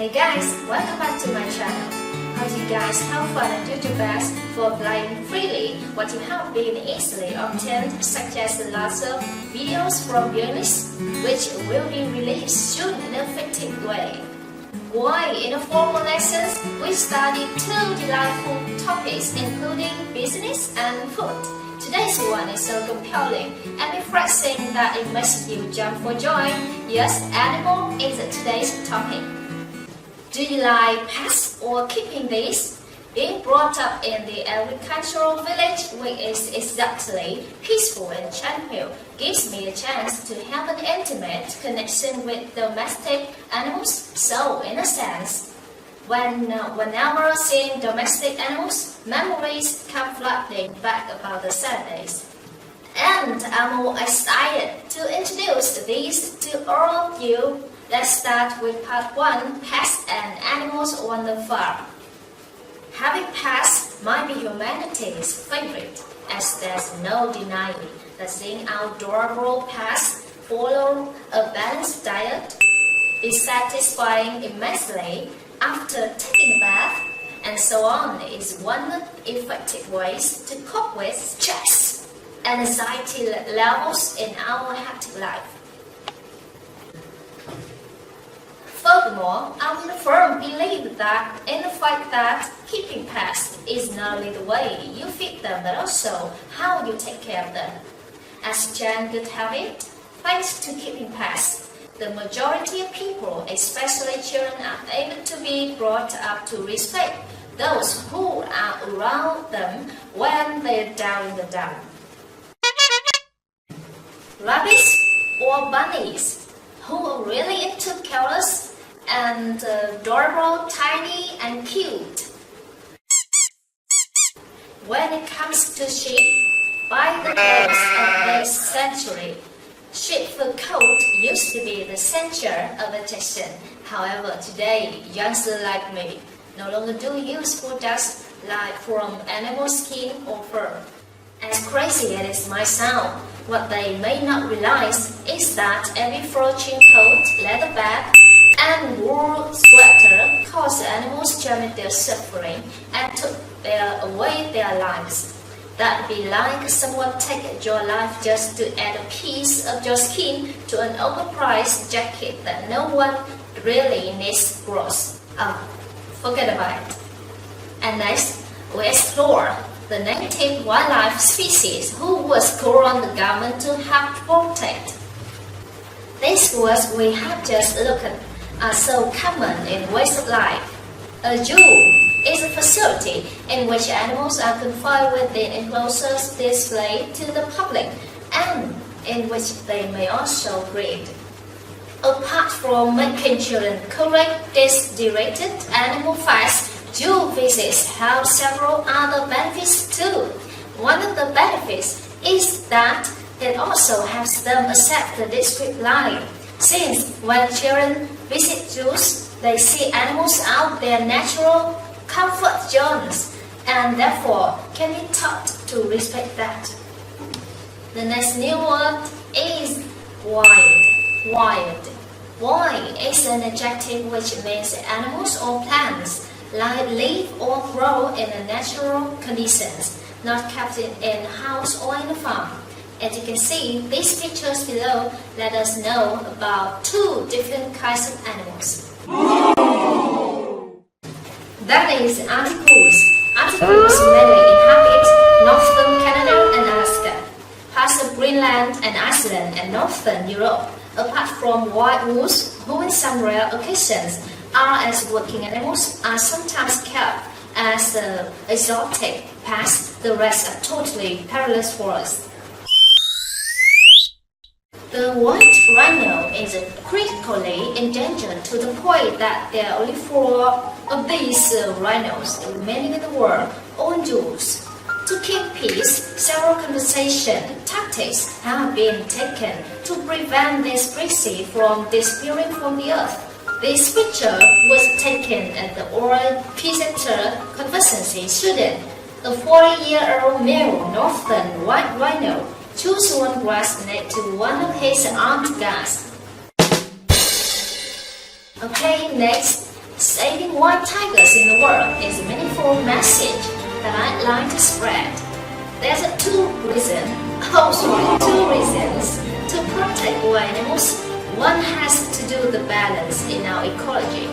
Hey guys, welcome back to my channel. How do you guys have fun and do your best for applying freely what you have been easily obtained, such as lots of videos from journalists, which will be released soon in an effective way. Why, in the formal lessons, we studied two delightful topics including business and food. Today's one is so compelling and refreshing that it makes you jump for joy. Yes, animal is today's topic. Do you like pets or keeping these? Being brought up in the agricultural village, which is exactly peaceful and tranquil, gives me a chance to have an intimate connection with domestic animals. So, in a sense, whenever seeing domestic animals, memories come flooding back about the Saturdays. And I'm all excited to introduce these to all of you. Let's start with part 1, pets and animals on the farm. Having pets might be humanity's favorite, as there's no denying that seeing our adorable pets follow a balanced diet is satisfying immensely after taking a bath, and so on is one of the effective ways to cope with stress and anxiety levels in our hectic life. Furthermore, I would firm believe that in the fact that keeping pets is not only the way you feed them, but also how you take care of them. As Jan could have it, thanks to keeping pets, the majority of people, especially children, are able to be brought up to respect those who are around them when they're down in the dump. Rabbits or bunnies, who are really into careless and adorable, tiny and cute. When it comes to sheep, by the close of the century, sheep fur coat used to be the center of attention. However, today, youngsters like me no longer do use products like from animal skin or fur. As crazy as it might sound, what they may not realize is that every fur coat, leather bag, and wool sweater cause animals their suffering and took away their lives. That'd be like someone take your life just to add a piece of your skin to an overpriced jacket that no one really needs gross. Forget about it. And next, we explore the native wildlife species who was called on the government to help protect. These words we have just looked at are so common in ways of life. A zoo is a facility in which animals are confined within enclosures displayed to the public and in which they may also breed. Apart from making children correct these directed animal facts, zoo visits have several other benefits too. One of the benefits is that it also helps them accept the district life, since when children visit zoos, they see animals out their natural comfort zones and therefore can be taught to respect that. The next new word is wild. Wild. Wild is an adjective which means animals or plants live or grow in the natural conditions, not kept in a house or in a farm. As you can see, these pictures below let us know about two different kinds of animals. That is articles. Articles mainly inhabit northern Canada and Alaska, parts of Greenland and Iceland and northern Europe, apart from wild wolves, who in some rare occasions are as working animals, are sometimes kept as exotic pets. The rest are totally perilous for us. The white rhino is critically endangered to the point that there are only 4 of these rhinos remaining in the world, all zoos. To keep peace, several conservation tactics have been taken to prevent this species from disappearing from the earth. This picture was taken at the Oral Peacekeeper Conference in Sweden. A 40-year-old male northern white rhino choose one grass next to one of his armed guards. Okay, next, Saving wild tigers in the world is a meaningful message that I'd like to spread. There's two reasons to protect wild animals. One has to do with the balance in our ecology.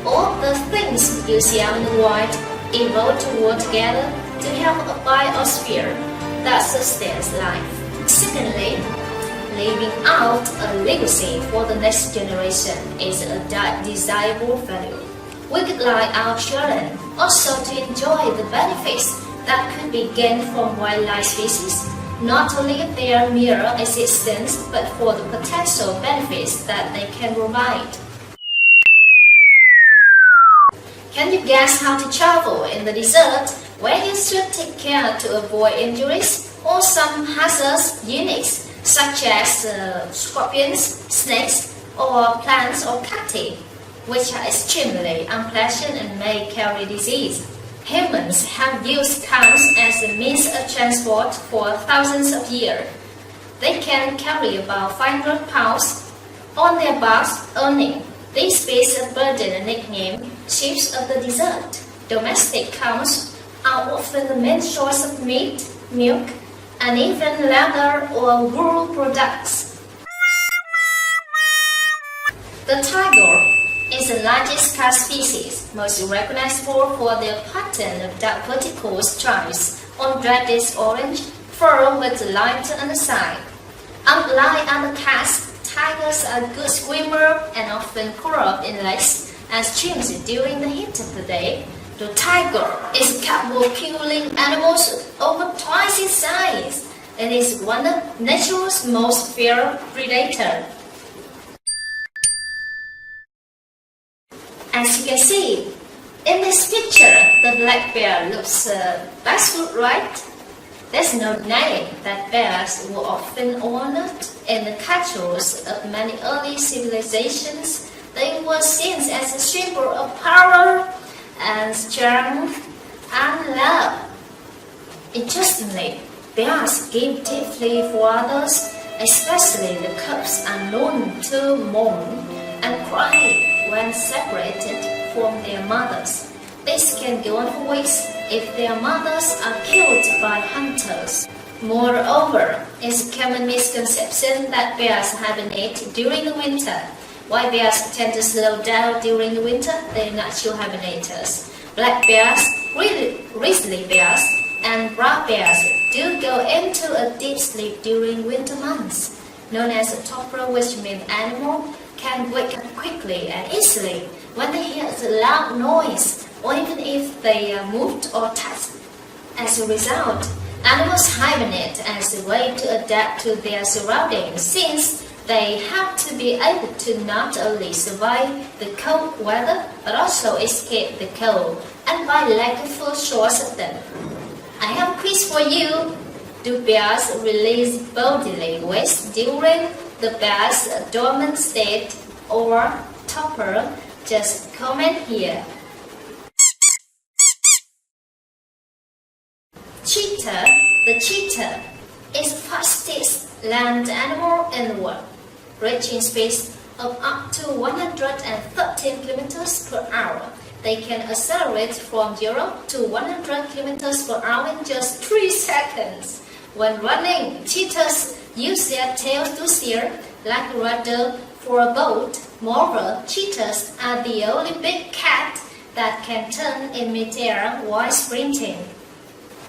All the things you see out in the wild evolve to work together to help a biosphere that sustains life. Secondly, leaving out a legacy for the next generation is a desirable value. We would like our children also to enjoy the benefits that could be gained from wildlife species, not only their mere existence, but for the potential benefits that they can provide. Can you guess how to travel in the desert, where you should take care to avoid injuries or some hazardous units such as scorpions, snakes, or plants or cacti, which are extremely unpleasant and may carry disease? Humans have used camels as a means of transport for thousands of years. They can carry about 500 pounds on their backs, earning this space of burden a nickname, ships of the desert. Domestic camels are often the main source of meat, milk, and even leather or wool products. The tiger is the largest cat species, most recognizable for their pattern of dark vertical stripes on reddish orange fur with a lighter underside. Unlike other cats, tigers are good swimmers and often curl up in lakes and streams during the heat of the day. The tiger is capable of killing animals over twice its size. It is one of nature's most feared predators. As you can see, in this picture, the black bear looks barefoot, right? There's no denying that bears were often honored in the cultures of many early civilizations. They were seen as a symbol of power and strength and love. Interestingly, bears give deeply for others, especially the cubs are known to mourn and cry when separated from their mothers. This can go on for weeks if their mothers are killed by hunters. Moreover, it's a common misconception that bears hibernate during the winter. While bears tend to slow down during the winter, they're natural hibernators. Black bears, grizzly bears, and brown bears do go into a deep sleep during winter months. Known as a torpor, which means animal can wake up quickly and easily when they hear a loud noise or even if they are moved or touched. As a result, animals hibernate as a way to adapt to their surroundings, since they have to be able to not only survive the cold weather but also escape the cold and by lack of food source of them. I have a quiz for you. Do bears release bodily waste during the bear's dormant state or torpor? Just comment here. Cheetah. The cheetah is the fastest land animal in the world, reaching speeds of up to 113 km per hour. They can accelerate from 0 to 100 km per hour in just 3 seconds. When running, cheetahs use their tails to steer like a rudder for a boat. Moreover, cheetahs are the only big cat that can turn in midair while sprinting.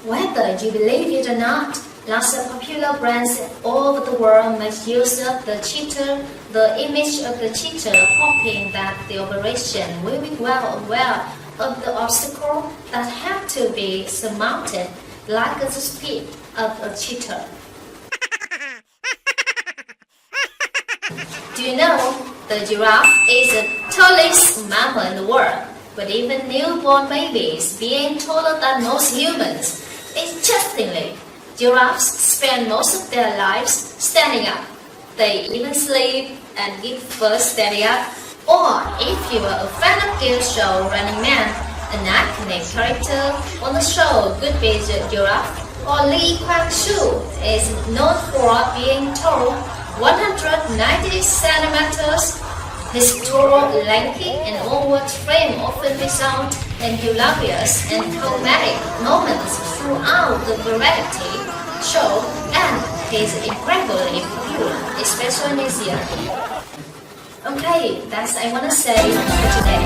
Whether you believe it or not, lots of popular brands all over the world make use of the cheetah, the image of the cheetah, hoping that the operation will be well aware of the obstacle that have to be surmounted, like the speed of a cheetah. Do you know the giraffe is the tallest mammal in the world? But even newborn babies being taller than most humans. Interestingly, giraffes spend most of their lives standing up. They even sleep and give birth standing up. Or if you are a fan of game show Running Man, an iconic character on the show Good Beach Giraffe, or Li Kuan-shu is known for being tall 190 centimeters. His tall, lanky, and onward frame often result in hilarious and comedic moments throughout the variety show, and he's incredibly popular, especially in this year. Okay, that's I want to say for today.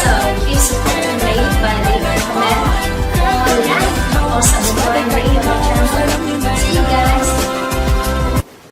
So